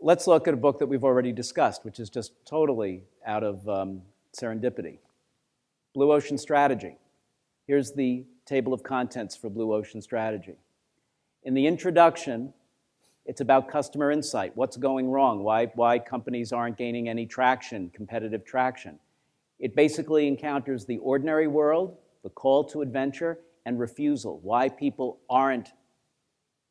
let's look at a book that we've already discussed, which is just totally out of serendipity. Blue Ocean Strategy. Here's the table of contents for Blue Ocean Strategy. In the introduction, it's about customer insight. What's going wrong? Why companies aren't gaining any traction, competitive traction. It basically encounters the ordinary world, the call to adventure, and refusal. Why people aren't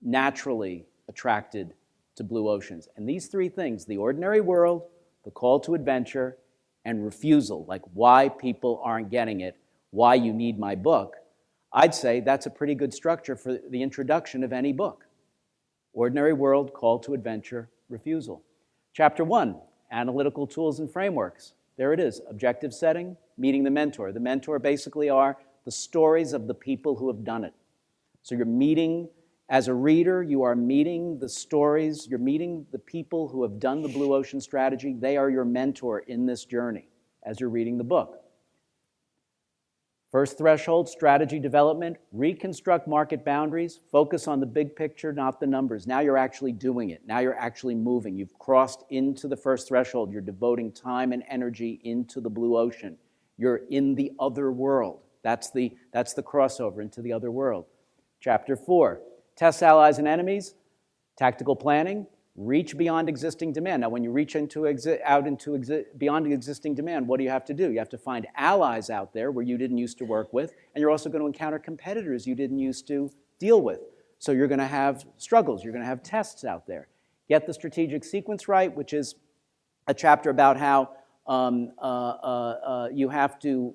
naturally attracted to blue oceans. And these three things, the ordinary world, the call to adventure, and refusal, like why people aren't getting it, why you need my book, I'd say that's a pretty good structure for the introduction of any book. Ordinary world, call to adventure, refusal. Chapter 1, analytical tools and frameworks. There it is, objective setting, meeting the mentor. The mentor basically are the stories of the people who have done it. So you're meeting, as a reader, you are meeting the stories, you're meeting the people who have done the Blue Ocean Strategy. They are your mentor in this journey as you're reading the book. First threshold, strategy development, reconstruct market boundaries, focus on the big picture, not the numbers. Now you're actually doing it. Now you're actually moving. You've crossed into the first threshold. You're devoting time and energy into the blue ocean. You're in the other world. That's the crossover into the other world. Chapter 4, test allies and enemies, tactical planning, reach beyond existing demand. Now, when you reach beyond existing demand, what do you have to do? You have to find allies out there where you didn't used to work with, and you're also going to encounter competitors you didn't used to deal with. So you're going to have struggles. You're going to have tests out there. Get the strategic sequence right, which is a chapter about how you have to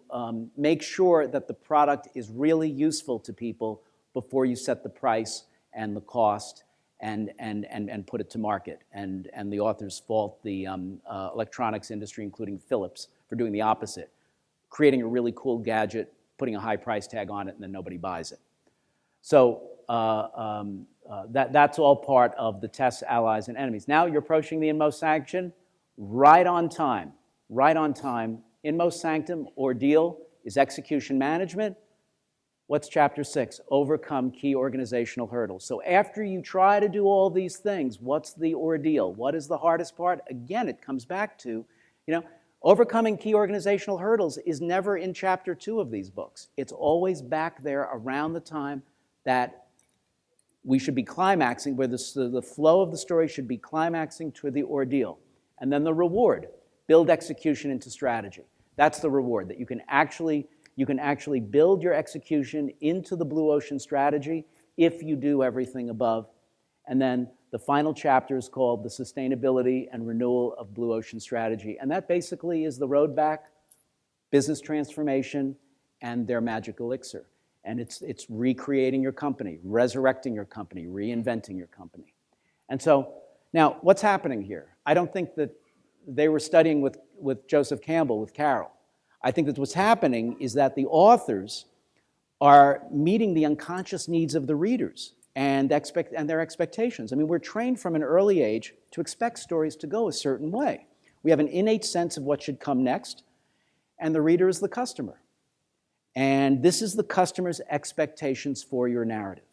make sure that the product is really useful to people before you set the price and the cost and put it to market. And the authors fault the electronics industry, including Philips, for doing the opposite, creating a really cool gadget, putting a high price tag on it, and then nobody buys it. So that's all part of the tests, allies, and enemies. Now you're approaching the inmost sanction, right on time, right on time. Inmost sanctum, ordeal, is execution management. What's chapter 6? Overcome key organizational hurdles. So after you try to do all these things, what's the ordeal? What is the hardest part? Again, it comes back to, overcoming key organizational hurdles is never in chapter 2 of these books. It's always back there around the time that we should be climaxing, where the flow of the story should be climaxing to the ordeal. And then the reward, build execution into strategy. That's the reward, that you can actually build your execution into the Blue Ocean Strategy if you do everything above. And then the final chapter is called The Sustainability and Renewal of Blue Ocean Strategy. And that basically is the road back, business transformation, and their magic elixir. And it's recreating your company, resurrecting your company, reinventing your company. And so, now, what's happening here? I don't think that they were studying with Joseph Campbell, with Carroll. I think that what's happening is that the authors are meeting the unconscious needs of the readers and their expectations. I mean, we're trained from an early age to expect stories to go a certain way. We have an innate sense of what should come next, and the reader is the customer. And this is the customer's expectations for your narrative.